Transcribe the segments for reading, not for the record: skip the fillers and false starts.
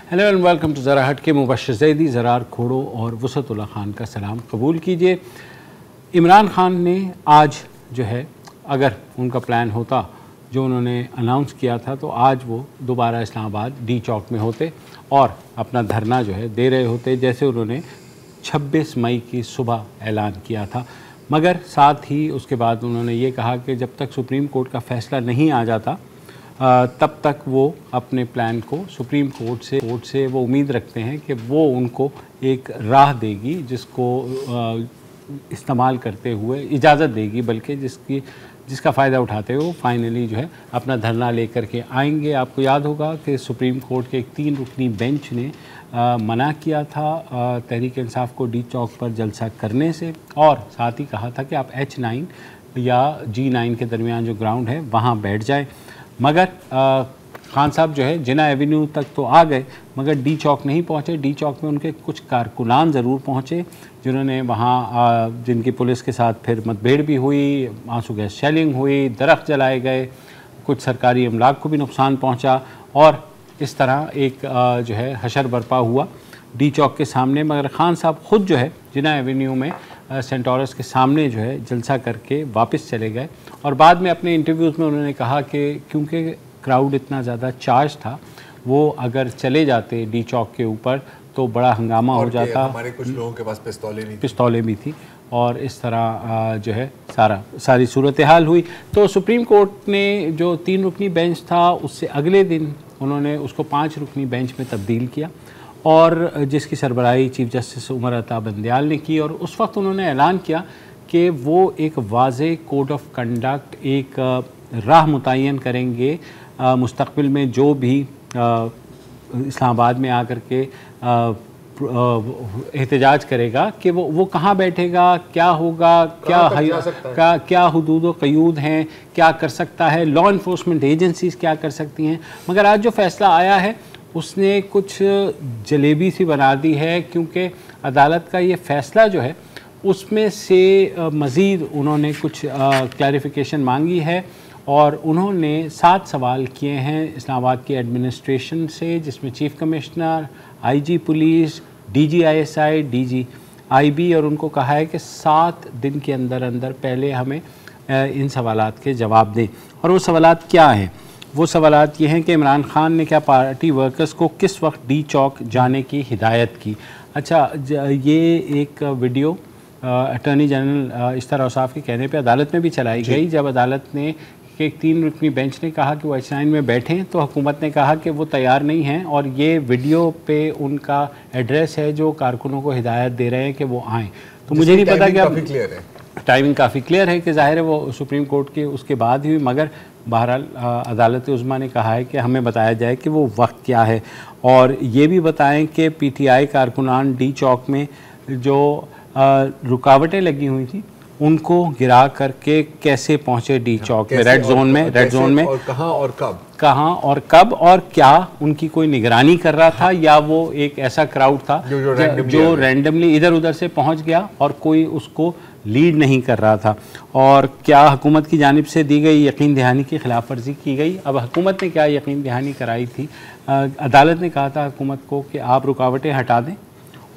Hello and welcome to ज़रा हट के। मुबशर ज़ैदी, ज़रार खोड़ो और वसअतुल्लाह खान का सलाम कबूल कीजिए। इमरान खान ने आज जो है, अगर उनका प्लान होता जो उन्होंने अनाउंस किया था, तो आज वो दोबारा इस्लामाबाद डी चौक में होते और अपना धरना जो है दे रहे होते, जैसे उन्होंने 26 मई की सुबह ऐलान किया था। मगर साथ ही उसके बाद उन्होंने ये कहा कि जब तक सुप्रीम कोर्ट का फ़ैसला नहीं आ जाता तब तक वो अपने प्लान को सुप्रीम कोर्ट से वो उम्मीद रखते हैं कि वो उनको एक राह देगी, जिसको इस्तेमाल करते हुए इजाज़त देगी, बल्कि जिसका फ़ायदा उठाते हुए वो फाइनली जो है अपना धरना लेकर के आएंगे। आपको याद होगा कि सुप्रीम कोर्ट के एक 3 रुकनी बेंच ने मना किया था तहरीक इंसाफ को डी चौक पर जलसा करने से, और साथ ही कहा था कि आप H9 या G9 के दरमियान जो ग्राउंड है वहाँ बैठ जाएं। मगर खान साहब जो है जिना एवेन्यू तक तो आ गए, मगर डी चौक नहीं पहुँचे। डी चौक में उनके कुछ कारकुनान ज़रूर पहुँचे, जिन्होंने वहाँ जिनकी पुलिस के साथ फिर मुठभेड़ भी हुई, आंसू गैस शेलिंग हुई, दरख्त जलाए गए, कुछ सरकारी अमलाक को भी नुकसान पहुँचा, और इस तरह एक जो है हशर बरपा हुआ डी चौक के सामने। मगर खान साहब ख़ुद जो है जिना एवेन्यू में सेंटोरस के सामने जो है जलसा करके वापस चले गए। और बाद में अपने इंटरव्यूज़ में उन्होंने कहा कि क्योंकि क्राउड इतना ज़्यादा चार्ज था, वो अगर चले जाते डी चौक के ऊपर तो बड़ा हंगामा हो जाता। हमारे कुछ लोगों के पास पिस्तौलें भी थी, और इस तरह जो है सारी सूरत हाल हुई। तो सुप्रीम कोर्ट ने जो 3 रुकनी बेंच था, उससे अगले दिन उन्होंने उसको 5 रुकनी बेंच में तब्दील किया, और जिसकी सरबराही चीफ जस्टिस उमर अता बंदयाल ने की। और उस वक्त उन्होंने ऐलान किया कि वो एक वाज़े कोड ऑफ कंडक्ट, एक राह मुतय्यन करेंगे मुस्तक़बिल में जो भी इस्लामाबाद में आकर के एहतजाज करेगा कि वो कहाँ बैठेगा, क्या होगा, क्या हुदूद व क़यूद हैं, क्या कर सकता है, लॉ इन्फोर्समेंट एजेंसीज़ क्या कर सकती हैं। मगर आज जो फ़ैसला आया है उसने कुछ जलेबी सी बना दी है, क्योंकि अदालत का ये फ़ैसला जो है उसमें से मज़ीद उन्होंने कुछ क्लैरिफिकेशन मांगी है, और उन्होंने 7 सवाल किए हैं इस्लामाबाद की एडमिनिस्ट्रेशन से, जिसमें chief commissioner, IG police, DG ISI, DG IB, और उनको कहा है कि 7 दिन के अंदर अंदर पहले हमें इन सवालात के जवाब दें। और वो सवालात क्या हैं? वो सवालात ये हैं कि इमरान खान ने क्या पार्टी वर्कर्स को किस वक्त डी चौक जाने की हिदायत की। अच्छा, ये एक वीडियो अटॉर्नी जनरल इश्तार औसाफ के कहने पे अदालत में भी चलाई गई, जब अदालत ने कि 3 रुकनी बेंच ने कहा कि वो H9 में बैठें, तो हुकूमत ने कहा कि वो तैयार नहीं हैं, और ये वीडियो पे उनका एड्रेस है जो कारकुनों को हिदायत दे रहे हैं कि वो आएँ। तो मुझे नहीं पता कि अब टाइमिंग काफ़ी क्लियर है कि ज़ाहिर है वो सुप्रीम कोर्ट के उसके बाद ही, मगर बहरहाल अदालत उज़्मा ने कहा है कि हमें बताया जाए कि वो वक्त क्या है, और ये भी बताएं कि PTI कारकुनान डी चौक में जो रुकावटें लगी हुई थी उनको गिरा करके कैसे पहुंचे डी चौक में, रेड जोन में, और कहाँ और कब और क्या उनकी कोई निगरानी कर रहा था, या वो एक ऐसा क्राउड था जो रैंडमली इधर उधर से पहुंच गया और कोई उसको लीड नहीं कर रहा था, और क्या हुकूमत की जानिब से दी गई यकीन दहानी की खिलाफ वर्जी की गई। अब हुकूमत ने क्या यकीन दहानी कराई थी? अदालत ने कहा था हुकूमत को कि आप रुकावटें हटा दें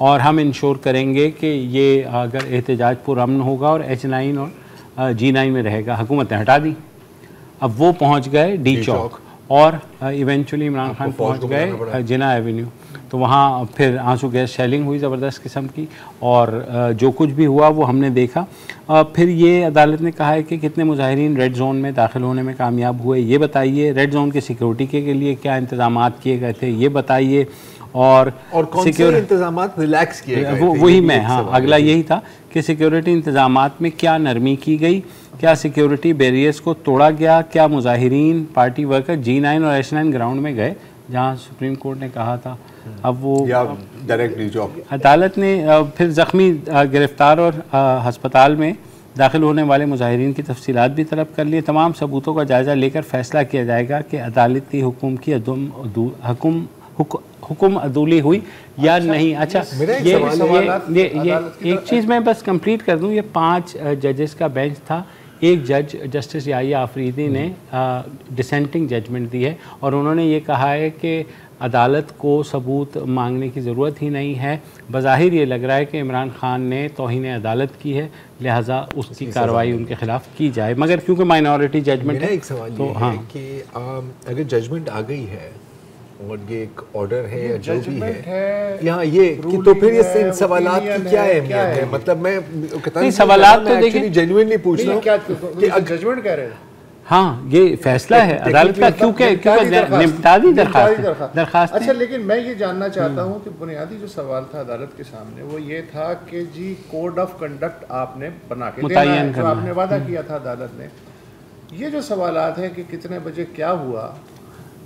और हम इंश्योर करेंगे कि ये अगर एहतजाज पुरअमन होगा और H9 और G9 में रहेगा। हुकूमत ने हटा दी। अब वो पहुंच गए डी चौक, और इवेंचुअली इमरान खान पहुंच गए जिना एवेन्यू। तो वहाँ फिर आंसू गैस शेलिंग हुई ज़बरदस्त किस्म की, और जो कुछ भी हुआ वो हमने देखा। फिर ये अदालत ने कहा है कि कितने मुजाहिरीन रेड जोन में दाखिल होने में कामयाब हुए, ये बताइए। रेड जोन की सिक्योरिटी के लिए क्या इंतजाम किए गए थे, ये बताइए। और कौन से इंतजाम रिलैक्स किए गए? वही मैं अगला यही था कि सिक्योरिटी इंतजामात में क्या नरमी की गई, क्या सिक्योरिटी बैरियर्स को तोड़ा गया, क्या मुजाहिरीन पार्टी वर्कर G9 और H9 ग्राउंड में गए जहां सुप्रीम कोर्ट ने कहा था। अब वो डायरेक्ट डी चौक अदालत ने फिर ज़ख्मी, गिरफ्तार और हस्पताल में दाखिल होने वाले मुजाहिरीन की तफसीलात भी तलब कर लिए। तमाम सबूतों का जायज़ा लेकर फैसला किया जाएगा कि अदालती हुक्म की हुक्म अदूली हुई या नहीं। अच्छा, ये एक चीज़ मैं बस कंप्लीट कर दूं। ये 5 जजेस का बेंच था। एक जज जस्टिस याहिया आफरीदी ने डिसेंटिंग जजमेंट दी है, और उन्होंने ये कहा है कि अदालत को सबूत मांगने की ज़रूरत ही नहीं है। बज़ाहिर ये लग रहा है कि इमरान खान ने तौहीन अदालत की है, लिहाजा उसकी कार्रवाई उनके खिलाफ की जाए। मगर क्योंकि माइनॉरिटी जजमेंट है, एक सवाल तो हाँ कि अगर जजमेंट आ गई है और ये एक ऑर्डर है या जो भी है यहाँ ये कि तो फिर ये सवालात की क्या अहमियत है? मतलब मैं कितना सवालात तो देखिए जेन्युइनली पूछ रहा हूँ कि जजमेंट कह रहे हैं। हाँ, ये फैसला है अदालत का, क्योंकि निपटादी दरखास्त। अच्छा, लेकिन मैं ये जानना चाहता हूँ कि बुनियादी जो सवाल था अदालत के सामने वो ये था कि जी कोड ऑफ कंडक्ट आपने बना के देना है, जो आपने वादा किया था अदालत ने। ये जो सवालात हैं कि कितने बजे क्या हुआ,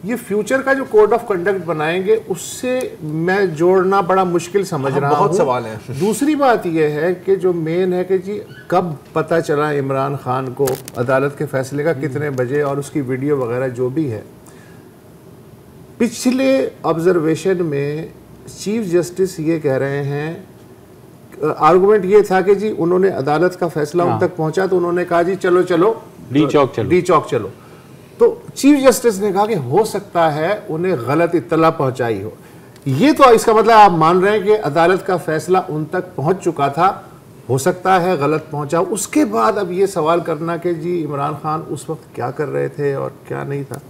ये फ्यूचर का जो कोड ऑफ कंडक्ट बनाएंगे उससे मैं जोड़ना बड़ा मुश्किल समझ रहा हूँ। बहुत सवाल है। दूसरी बात यह है कि जो मेन है कि जी कब पता चला इमरान खान को अदालत के फैसले का, कितने बजे, और उसकी वीडियो वगैरह जो भी है। पिछले ऑब्जर्वेशन में चीफ जस्टिस ये कह रहे हैं, आर्गुमेंट ये था कि जी उन्होंने अदालत का फैसला उन तक पहुंचा तो उन्होंने कहा जी चलो चलो डी चौक चलो। तो चीफ जस्टिस ने कहा कि हो सकता है उन्हें गलत इत्तला पहुंचाई हो। ये तो इसका मतलब आप मान रहे हैं कि अदालत का फैसला उन तक पहुंच चुका था, हो सकता है गलत पहुंचा। उसके बाद अब ये सवाल करना कि जी इमरान खान उस वक्त क्या कर रहे थे और क्या नहीं था,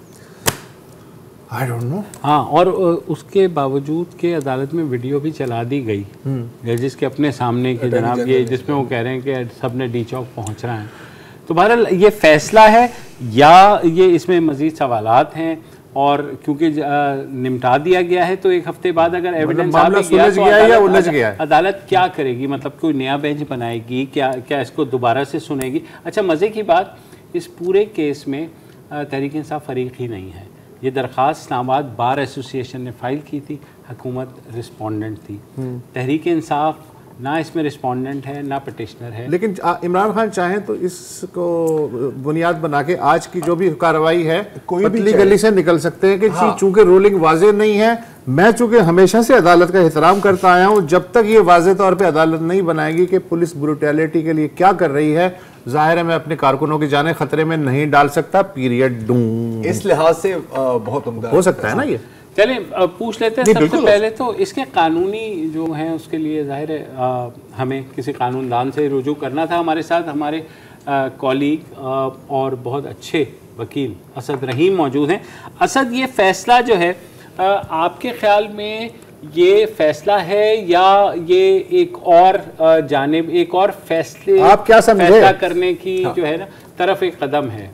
आई डोंट नो। हाँ, और उसके बावजूद के अदालत में वीडियो भी चला दी गई जिसके अपने सामने के जनाब ये जिसमें वो कह रहे हैं कि सब ने डी चौक पहुँच रहा है। तो बहरहाल ये फैसला है या ये इसमें मज़ीद सवालात हैं, और क्योंकि निपटा दिया गया है तो एक हफ्ते बाद अगर एविडेंस आ गया तो अदालत क्या करेगी? मतलब कोई नया बेंच बनाएगी क्या इसको दोबारा से सुनेगी? अच्छा, मज़े की बात, इस पूरे केस में तहरीक इंसाफ फरीक ही नहीं है। ये दरख्वास्त इस्लामाबाद बार एसोसिएशन ने फ़ाइल की थी, हुकूमत रिस्पोंडेंट थी। तहरीक इंसाफ ना इसमें रिस्पोंडेंट है ना पिटिशनर है। लेकिन इमरान खान चाहें तो इसको बुनियाद बना के आज की जो भी कार्रवाई है कोई भी गली से निकल सकते हैं कि चूंकि रूलिंग वाजे नहीं है। मैं चूंकि हमेशा से अदालत का एहतराम करता आया हूं, जब तक ये वाजे तौर पे अदालत नहीं बनाएगी कि पुलिस ब्रूटैलिटी के लिए क्या कर रही है, जाहिर है मैं अपने कारकुनों की जाने खतरे में नहीं डाल सकता। पीरियड डूं। इस लिहाज से बहुत उम्दा हो सकता है ना ये। चलिए पूछ लेते हैं सबसे पहले तो इसके कानूनी जो हैं उसके लिए जाहिर है हमें किसी कानूनदान से रुजू करना था। हमारे साथ हमारे कॉलीग और बहुत अच्छे वकील असद रहीम मौजूद हैं। असद, ये फैसला जो है आपके ख्याल में ये फैसला है या ये एक और जानिब एक और फैसले आप क्या समझे फैसला करने की जो है ना तरफ एक कदम है?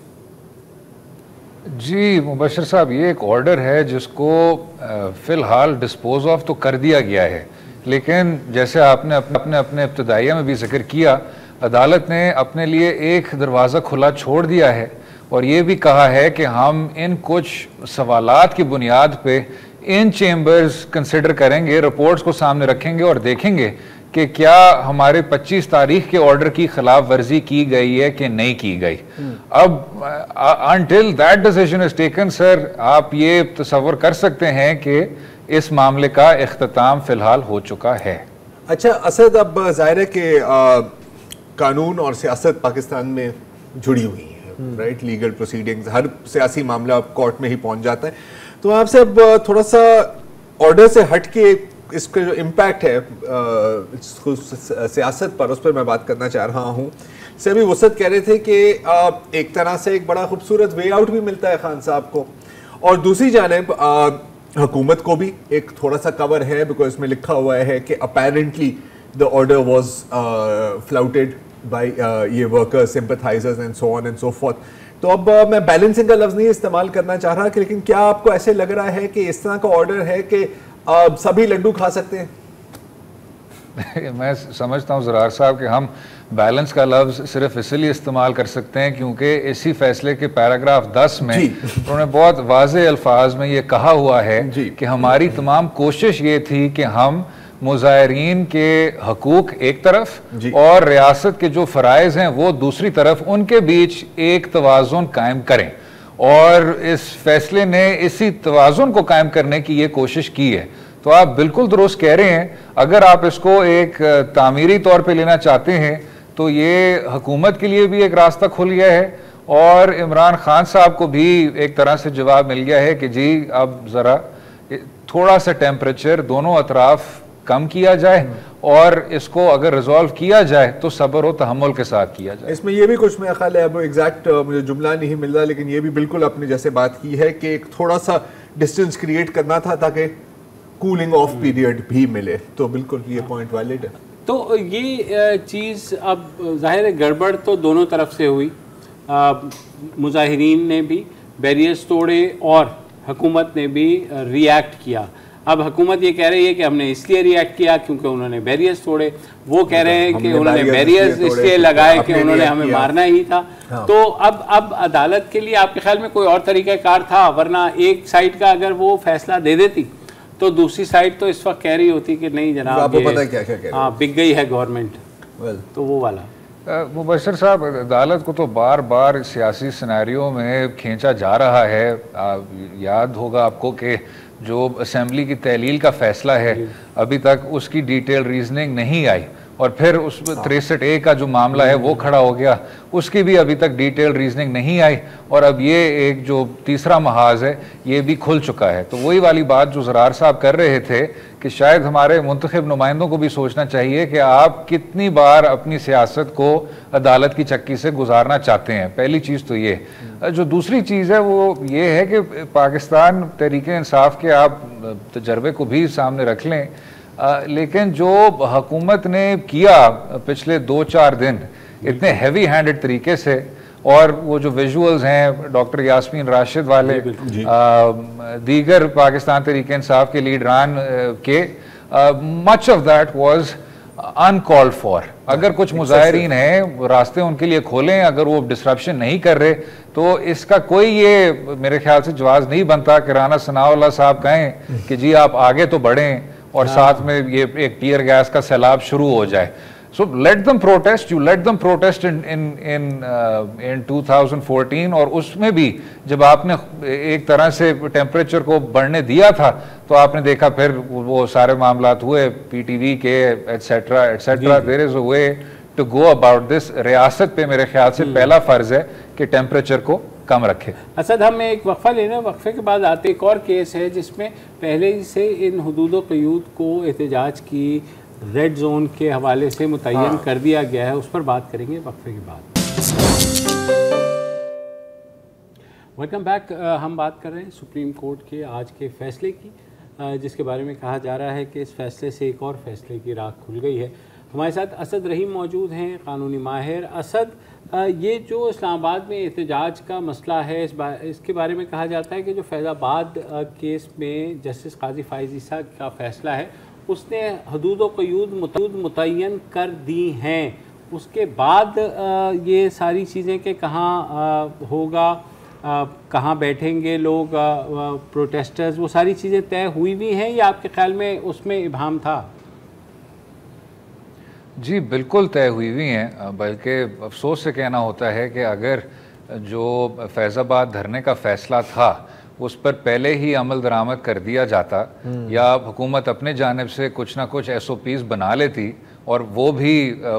जी मुबशर साहब, ये एक ऑर्डर है जिसको फ़िलहाल डिस्पोज ऑफ तो कर दिया गया है, लेकिन जैसे आपने अपने इब्तिदाइया में भी जिक्र किया, अदालत ने अपने लिए एक दरवाज़ा खुला छोड़ दिया है और ये भी कहा है कि हम इन कुछ सवालात की बुनियाद पे इन चेम्बर्स कंसिडर करेंगे, रिपोर्ट्स को सामने रखेंगे और देखेंगे कि क्या हमारे 25 तारीख के ऑर्डर की खिलाफ वर्जी की गई है कि नहीं की गई। अब until that decision is taken, sir आप ये तसव्वुर कर सकते हैं कि इस मामले का इख्तिताम फिलहाल हो चुका है। अच्छा असद, अब जाहिर है कि कानून और सियासत पाकिस्तान में जुड़ी हुई है, राइट? लीगल प्रोसीडिंग्स, हर सियासी मामला अब कोर्ट में ही पहुंच जाता है। तो आपसे अब थोड़ा सा ऑर्डर से हट के इसका जो इम्पैक्ट है सियासत पर, उस पर मैं बात करना चाह रहा हूँ। से अभी वसत कह रहे थे कि एक तरह से एक बड़ा खूबसूरत वे आउट भी मिलता है खान साहब को, और दूसरी जानिब हुकूमत को भी एक थोड़ा सा कवर है, बिकॉज इसमें लिखा हुआ है कि apparently the order was flouted by ये workers, sympathizers and so on and so forth. तो अब मैं बैलेंसिंग का लफ्ज़ नहीं इस्तेमाल करना चाह रहा, लेकिन क्या आपको ऐसे लग रहा है कि इस तरह का ऑर्डर है कि सभी लड्डू खा सकते हैं? मैं समझता हूँ ज़रार साहब कि हम बैलेंस का लफ्ज़ सिर्फ इसलिए इस्तेमाल कर सकते हैं क्योंकि इसी फैसले के पैराग्राफ 10 में उन्होंने बहुत वाज़े अल्फाज में ये कहा हुआ है कि हमारी तमाम कोशिश ये थी कि हम मुज़ाहिरीन के हकूक़ एक तरफ और रियासत के जो फ़राइज़ हैं वो दूसरी तरफ, उनके बीच एक तवाज़ुन कायम करें, और इस फैसले ने इसी तवाज़ुन को कायम करने की ये कोशिश की है। तो आप बिल्कुल दुरुस्त कह रहे हैं, अगर आप इसको एक तामीरी तौर पे लेना चाहते हैं तो ये हुकूमत के लिए भी एक रास्ता खुल गया है और इमरान खान साहब को भी एक तरह से जवाब मिल गया है कि जी अब ज़रा थोड़ा सा टेम्परेचर दोनों अतराफ कम किया जाए और इसको अगर रिजॉल्व किया जाए तो सब्र और तहम्मुल के साथ किया जाए। इसमें ये भी कुछ मेरा ख्याल है, अब एग्जैक्ट मुझे जुमला नहीं मिल रहा, लेकिन ये भी बिल्कुल आपने जैसे बात की है कि एक थोड़ा सा डिस्टेंस क्रिएट करना था ताकि कूलिंग ऑफ पीरियड भी मिले, तो बिल्कुल ये पॉइंट वैलिड है। तो ये चीज़ अब जाहिर है गड़बड़ तो दोनों तरफ से हुई, मुजाहिरीन ने भी बैरियर्स तोड़े और हुकूमत ने भी रिएक्ट किया। अब हुकूमत ये कह रही है कि हमने इसलिए रिएक्ट किया क्योंकि उन्होंने बैरियर्स तोड़े, वो कह रहे हैं कि उन्होंने बैरियर्स इसलिए लगाए कि उन्होंने हमें मारना ही था। हाँ। तो अब अदालत के लिए आपके ख्याल में कोई और तरीक़ाकार था? वरना एक साइड का अगर वो फैसला दे देती तो दूसरी साइड तो इस वक्त कह रही होती कि नहीं जनाब, आपको पता है क्या क्या कह रही है, हाँ बिक गई है गवर्नमेंट। तो वो वाला मुबशर साहब, अदालत को तो बार बार सियासी सिनेरियो में खींचा जा रहा है। याद होगा आपको कि जो असेंबली की तहलील का फैसला है अभी तक उसकी डिटेल रीजनिंग नहीं आई, और फिर उस 63A का जो मामला है वो खड़ा हो गया, उसकी भी अभी तक डिटेल रीजनिंग नहीं आई, और अब ये एक जो तीसरा महाज है ये भी खुल चुका है। तो वही वाली बात जो ज़रार साहब कर रहे थे कि शायद हमारे मुंतखब नुमाइंदों को भी सोचना चाहिए कि आप कितनी बार अपनी सियासत को अदालत की चक्की से गुजारना चाहते हैं। पहली चीज़ तो ये। जो दूसरी चीज़ है वो ये है कि पाकिस्तान तहरीक इंसाफ के आप तजर्बे को भी सामने रख लें, लेकिन जो हुकूमत ने किया पिछले 2-4 दिन इतने हैवी हैंडेड तरीके से, और वो जो विजुअल्स हैं डॉक्टर यास्मीन राशिद वाले, दीगर पाकिस्तान तहरीक इंसाफ के लीडरान के, much of that was uncalled for. अगर कुछ मुजाहिरीन हैं रास्ते उनके लिए खोलें, अगर वो डिस्ट्रप्शन नहीं कर रहे तो इसका कोई ये मेरे ख्याल से जवाब नहीं बनता कि राना सनाउल्लाह साहब कहें कि जी आप आगे तो बढ़ें और साथ में ये एक टीयर गैस का सैलाब शुरू हो जाए। So let them protest. You let them protest in 2014, और उसमें भी जब आपने एक तरह से टेम्परेचर को बढ़ने दिया था तो आपने देखा फिर वो सारे मामलात हुए PTV के etcetera etcetera. There is a way to go about this. रियासत पे मेरे ख्याल से पहला फर्ज है कि टेम्परेचर को कम रखे। असद, हम एक वक्फा लेना, वक्फे के बाद आते एक और केस है जिसमें पहले से इन हुदूद क़यूद को एहतजाज की रेड जोन के हवाले से मुतय्यन कर दिया गया है, उस पर बात करेंगे वक्फे के बाद। Welcome back. हम बात कर रहे हैं सुप्रीम कोर्ट के आज के फैसले की, जिसके बारे में कहा जा रहा है कि इस फैसले से एक और फैसले की राह खुल गई है। हमारे साथ असद रहीम मौजूद हैं, कानूनी माहिर। असद, ये जो इस्लामाबाद में एहतजाज का मसला है, इसके बारे में कहा जाता है कि जो फैज़ाबाद केस में जस्टिस काजी फ़ाइज़ ईसा का फ़ैसला है उसने हदूद व क़यूद मुतय्यन कर दी हैं, उसके बाद ये सारी चीज़ें कि कहाँ होगा, कहाँ बैठेंगे लोग, प्रोटेस्टर्स, वो सारी चीज़ें तय हुई भी हैं या आपके ख्याल में उसमें इबाहम था? जी बिल्कुल तय हुई हुई हैं, बल्कि अफसोस से कहना होता है कि अगर जो फैज़ाबाद धरने का फ़ैसला था उस पर पहले ही अमल दरामद कर दिया जाता, या हुकूमत अपने जानिब से कुछ ना कुछ SOPs बना लेती और वो भी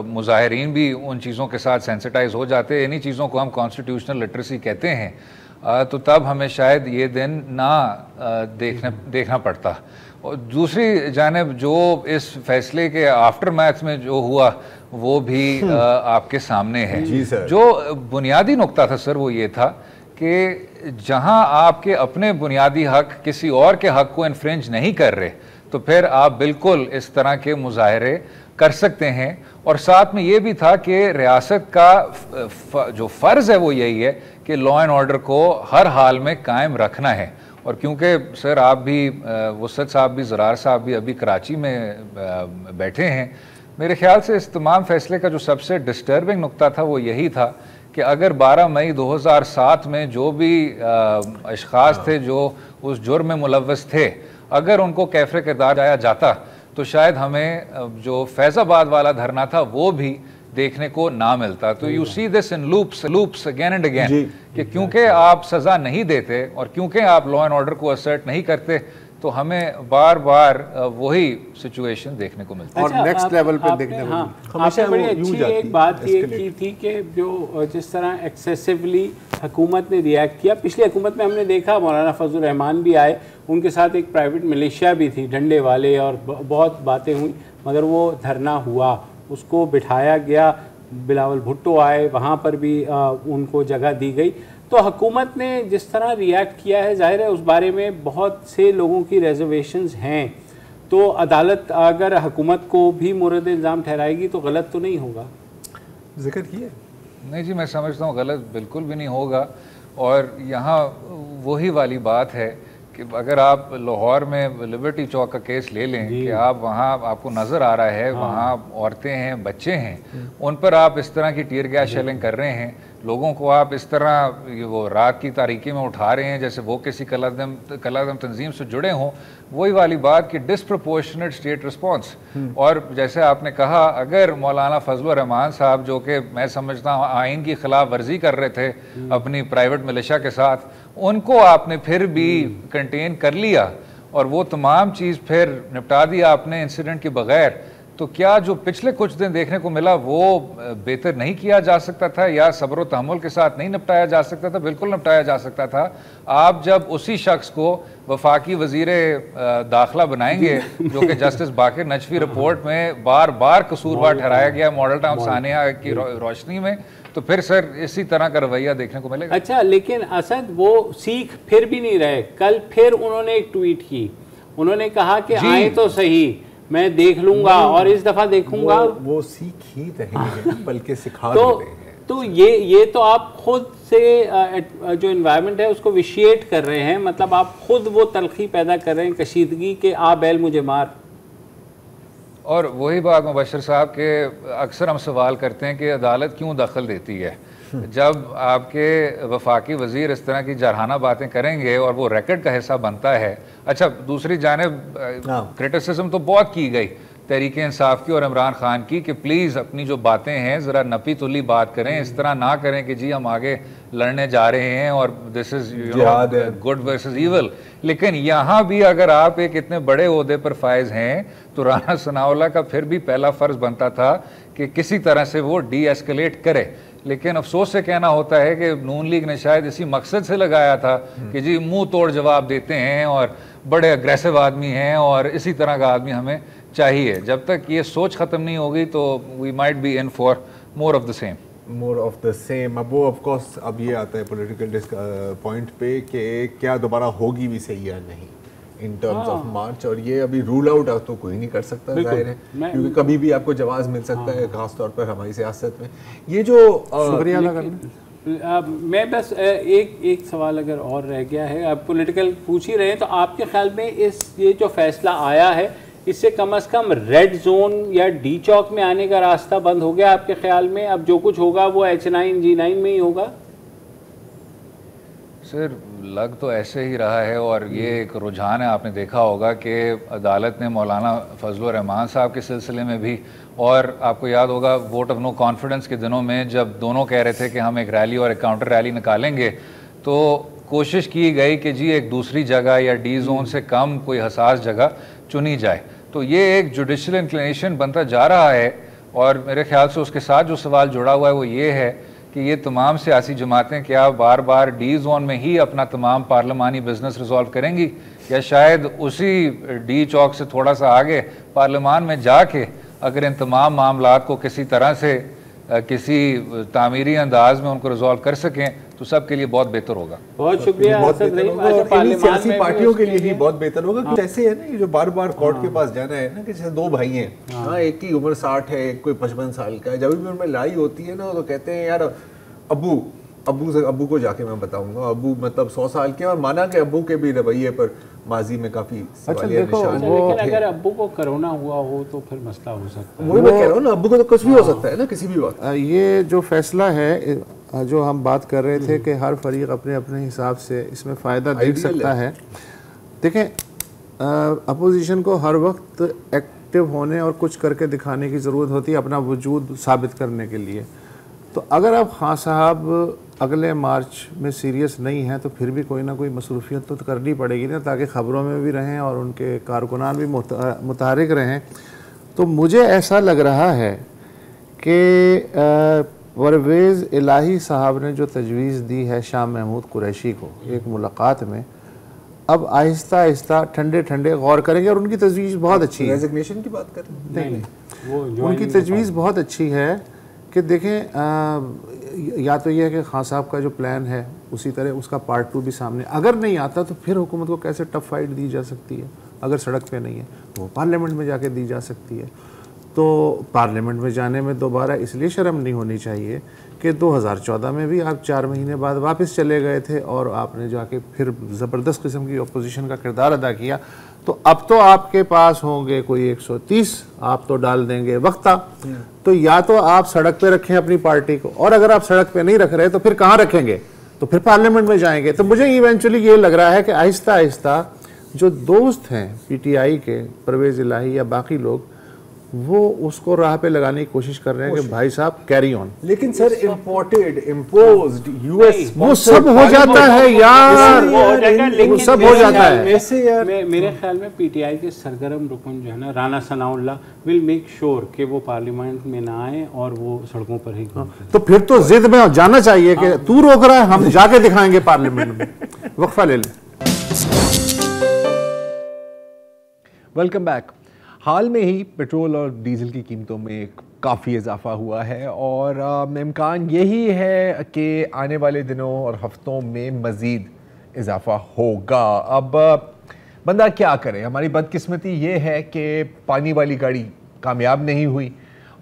मुजाहिरीन भी उन चीज़ों के साथ सेंसिटाइज हो जाते, इन्हीं चीज़ों को हम कॉन्स्टिट्यूशनल लिटरेसी कहते हैं, तो तब हमें शायद ये दिन ना देखना पड़ता। और दूसरी जानिब जो इस फैसले के आफ्टर मैथ में जो हुआ वो भी आपके सामने है। जो बुनियादी नुक्ता था सर वो ये था कि जहां आपके अपने बुनियादी हक किसी और के हक को इन्फ्रिंज नहीं कर रहे तो फिर आप बिल्कुल इस तरह के मुजाहरे कर सकते हैं। और साथ में ये भी था कि रियासत का जो फ़र्ज़ है वो यही है कि लॉ एंड ऑर्डर को हर हाल में कायम रखना है। और क्योंकि सर आप भी, वसत साहब भी, ज़रार साहब भी अभी कराची में बैठे हैं, मेरे ख्याल से इस तमाम फैसले का जो सबसे डिस्टर्बिंग नुक्ता था वो यही था कि अगर 12 मई 2007 में जो भी अशख़ास थे जो उस जुर्म में मुलव्वस थे, अगर उनको कैफ़रे किरदार आया जाता तो शायद हमें जो फैज़ाबाद वाला धरना था वो भी देखने को ना मिलता। तो you see this in loops again and again कि क्योंकि आप सज़ा नहीं देते और क्योंकि आप लॉ एंड ऑर्डर को असर्ट नहीं करते, तो हमें बार बार वही सिचुएशन देखने को मिलता है। और नेक्स्ट लेवल पे देखने को आपने बड़ी अच्छी एक बात ये की थी कि जो जिस तरह एक्सेसिवली हुकूमत ने रिएक्ट किया, पिछली हुकूमत में हमने देखा मौलाना फजल रहमान भी आए, उनके साथ एक प्राइवेट मिलिशिया भी थी डंडे वाले, और बहुत बातें हुई, मगर वो धरना हुआ, उसको बिठाया गया, बिलावल भुट्टो आए, वहाँ पर भी उनको जगह दी गई। तो हुकूमत ने जिस तरह रिएक्ट किया है, जाहिर है उस बारे में बहुत से लोगों की रिजर्वेशंस हैं, तो अदालत अगर हुकूमत को भी मुर्द इल्ज़ाम ठहराएगी तो गलत तो नहीं होगा। जिक्र किया नहीं जी, मैं समझता हूँ गलत बिल्कुल भी नहीं होगा। और यहाँ वही वाली बात है कि अगर आप लाहौर में लिबर्टी चौक का केस ले लें कि आप वहाँ आपको नज़र आ रहा है वहाँ औरतें हैं, बच्चे हैं, उन पर आप इस तरह की टीयर गैस शेलिंग कर रहे हैं, लोगों को आप इस तरह वो रात की तारीकी में उठा रहे हैं जैसे वो किसी कलादम तंजीम से जुड़े हों, वही वाली बात कि डिसप्रपोर्शनेट स्टेट रिस्पॉन्स। और जैसे आपने कहा, अगर मौलाना फजल रहमान साहब, जो कि मैं समझता हूँ आइन की खिलाफ वर्जी कर रहे थे अपनी प्राइवेट मिलिशिया के साथ, उनको आपने फिर भी कंटेन कर लिया और वो तमाम चीज़ फिर निपटा दिया आपने इंसिडेंट के बगैर, तो क्या जो पिछले कुछ दिन देखने को मिला वो बेहतर नहीं किया जा सकता था या सब्र तहम्मुल के साथ नहीं निपटाया जा सकता था? बिल्कुल निपटाया जा सकता था। आप जब उसी शख्स को वफाकी वजीर दाखिला बनाएंगे जो कि जस्टिस बाकिर नजफी रिपोर्ट में बार बार कसूरवार ठहराया गया मॉडल टाउन सानिया की रोशनी में, तो फिर सर इसी तरह का रवैया देखने को मिलेगा। अच्छा, लेकिन असद वो सीख फिर भी नहीं रहे। कल फिर उन्होंने एक ट्वीट की, उन्होंने कहा कि आए तो सही, मैं देख लूंगा और इस दफा देखूंगा। वो सीख ही रहे हैं बल्कि सिखा रहे हैं। तो ये तो आप खुद से जो इन्वायरमेंट है उसको विशिएट कर रहे हैं, मतलब आप खुद वो तलखी पैदा कर रहे हैं, कशीदगी के आ बैल मुझे मार। और वही बात मुबशर साहब के अक्सर हम सवाल करते हैं कि अदालत क्यों दखल देती है। जब आपके वफाकी वज़ीर इस तरह की जरहाना बातें करेंगे और वो रिकॉर्ड का हिस्सा बनता है। अच्छा, दूसरी जानिब क्रिटिसिज्म तो बहुत की गई तहरीक इंसाफ की और इमरान खान की कि प्लीज़ अपनी जो बातें हैं ज़रा नपी तुली बात करें, इस तरह ना करें कि जी हम आगे लड़ने जा रहे हैं और this is good versus evil. लेकिन यहाँ भी अगर आप एक इतने बड़े ओहदे पर फायज हैं तो राना सनाउल्लाह का फिर भी पहला फ़र्ज़ बनता था कि किसी तरह से वो डी एस्केलेट करे। लेकिन अफसोस से कहना होता है कि नून लीग ने शायद इसी मकसद से लगाया था कि जी मुंह तोड़ जवाब देते हैं और बड़े अग्रेसिव आदमी हैं और इसी तरह का आदमी हमें चाहिए। जब तक ये सोच ख़त्म नहीं होगी तो we might be in for more of the same. More of the same. अब वो ऑफ कोर्स अब ये आता है पॉलिटिकल पॉइंट पे कि क्या दोबारा होगी भी सही या नहीं इन टर्म्स ऑफ मार्च, और ये अभी रूल आउट तो कोई नहीं कर सकता, जाहिर है, क्योंकि कभी भी आपको जवाब मिल सकता है, खास तौर पर हमारी सियासत में। ये जो शुक्रिया मैं बस एक सवाल अगर और रह गया है, आप पॉलिटिकल पूछ ही रहे हैं, तो आपके ख्याल में ये जो फैसला आया है इससे कम से कम रेड जोन या डी चौक में आने का रास्ता बंद हो गया आपके ख्याल में? अब जो कुछ होगा वो H9 G9 में ही होगा? सर लग तो ऐसे ही रहा है और ये एक रुझान है। आपने देखा होगा कि अदालत ने मौलाना फजल रहमान साहब के सिलसिले में भी, और आपको याद होगा वोट ऑफ नो कॉन्फिडेंस के दिनों में जब दोनों कह रहे थे कि हम एक रैली और एक काउंटर रैली निकालेंगे, तो कोशिश की गई कि जी एक दूसरी जगह या डी जोन से कम कोई हसास जगह चुनी जाए। तो ये एक जुडिशल इंक्लिनेशन बनता जा रहा है और मेरे ख्याल से उसके साथ जो सवाल जुड़ा हुआ है वो ये है कि ये तमाम सियासी जमातें क्या बार बार डी जोन में ही अपना तमाम पार्लिमानी बिजनेस रिजॉल्व करेंगी, या शायद उसी डी चौक से थोड़ा सा आगे पार्लियामान में जाके अगर इन तमाम मामलात को किसी तरह से किसी तामीरी अंदाज में उनको रिजॉल्व कर सकें तो सबके लिए बहुत बेहतर होगा। बहुत शुक्रिया। सियासी पार्टियों के लिए भी बहुत बेहतर होगा। कुछ ऐसे है ना, ये जो बार बार कोर्ट के पास जाना है ना, कि जैसे दो भाई हैं, हाँ, एक की उम्र 60 है, एक कोई 55 साल का है, जब भी उनमें लड़ाई होती है ना तो कहते हैं यार अब्बू को जाके मैं बताऊंगा, अब्बू मतलब 100 साल के, और माना कि अब्बू के भी रवैये पर माजी में काफी सवालिया निशान। लेकिन अगर अब्बू को कोरोना हुआ हो तो फिर मसला हो सकता है। वही मैं कह रहा हूँ ना, अब्बू को तो कुछ भी हो सकता है ना, किसी भी वक्त। ये जो फैसला है, जो हम बात कर रहे थे कि हर फरीक अपने अपने हिसाब से इसमें फ़ायदा देख सकता है। देखें, अपोजिशन को हर वक्त एक्टिव होने और कुछ करके दिखाने की ज़रूरत होती है अपना वजूद साबित करने के लिए। तो अगर अब खान साहब अगले मार्च में सीरियस नहीं है तो फिर भी कोई ना कोई मसरूफियत तो करनी पड़ेगी ना, ताकि ख़बरों में भी रहें और उनके कारकुनान भी मुतहरिक रहें। तो मुझे ऐसा लग रहा है कि परवेज़ इलाही साहब ने जो तजवीज़ दी है शाह महमूद कुरैशी को एक मुलाकात में, अब आहिस्ता आहिस्ता ठंडे ठंडे गौर करेंगे। और उनकी तजवीज़ बहुत अच्छी है। रेजिग्नेशन की बात कर रहे हैं? नहीं, उनकी तजवीज़ बहुत अच्छी है कि देखें, या तो यह है कि खान साहब का जो प्लान है उसी तरह उसका पार्ट 2 भी सामने अगर नहीं आता तो फिर हुकूमत को कैसे टफ फाइट दी जा सकती है। अगर सड़क पे नहीं है वो पार्लियामेंट में जाके दी जा सकती है। तो पार्लियामेंट में जाने में दोबारा इसलिए शर्म नहीं होनी चाहिए कि 2014 में भी आप 4 महीने बाद वापस चले गए थे और आपने जाके फिर ज़बरदस्त किस्म की अपोजिशन का किरदार अदा किया। तो अब तो आपके पास होंगे कोई 130, आप तो डाल देंगे वक्ता। तो या तो आप सड़क पे रखें अपनी पार्टी को, और अगर आप सड़क पे नहीं रख रहे तो फिर कहाँ रखेंगे? तो फिर पार्लियामेंट में जाएंगे। तो मुझे इवेंचुअली ये लग रहा है कि आहिस्ता आहिस्ता जो दोस्त हैं पीटीआई के, परवेज़ इलाही या बाकी लोग, वो उसको राह पे लगाने की कोशिश कर रहे हैं कि भाई साहब कैरी ऑन। लेकिन सर इम्पोर्टेड, इम्पोज्ड, यूएस वो सब हो जाता है यार, वो सब हो जाता है। मेरे ख्याल में पीटीआई के सरगर्म रुकन जो है ना, Rana Sanaullah will make sure कि वो पार्लियामेंट में ना आए और वो सड़कों पर ही घूमते। तो फिर तो जिद में जाना चाहिए कि तू रोक रहा है, हम जाके दिखाएंगे पार्लियामेंट में। वक्फा ले लें। Welcome back. हाल में ही पेट्रोल और डीजल की कीमतों में काफ़ी इजाफा हुआ है और इम्कान यही है कि आने वाले दिनों और हफ्तों में मज़ीद इजाफा होगा। अब बंदा क्या करे? हमारी बदकिस्मती ये है कि पानी वाली गाड़ी कामयाब नहीं हुई,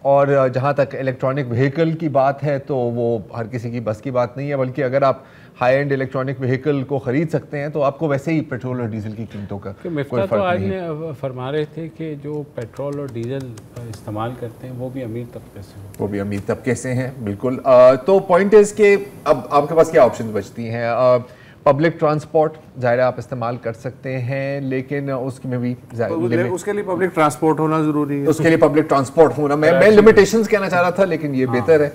और जहाँ तक इलेक्ट्रॉनिक व्हीकल की बात है तो वो हर किसी की बस की बात नहीं है, बल्कि अगर आप हाई एंड इलेक्ट्रॉनिक व्हीकल को ख़रीद सकते हैं तो आपको वैसे ही पेट्रोल और डीजल की कीमतों का कोई फ़र्क तो आज ने फरमा रहे थे कि जो पेट्रोल और डीजल इस्तेमाल करते हैं वो भी अमीर तबके से हैं। वो भी अमीर तबके से हैं, बिल्कुल। तो पॉइंट इज़ कि अब आपके पास क्या ऑप्शन बचती हैं? पब्लिक ट्रांसपोर्ट ज़ाहिर आप इस्तेमाल कर सकते हैं, लेकिन उसमें भी उसके लिए पब्लिक ट्रांसपोर्ट होना ज़रूरी है। उसके लिए पब्लिक ट्रांसपोर्ट होना, मैं लिमिटेशंस कहना चाह रहा था, लेकिन ये बेहतर है।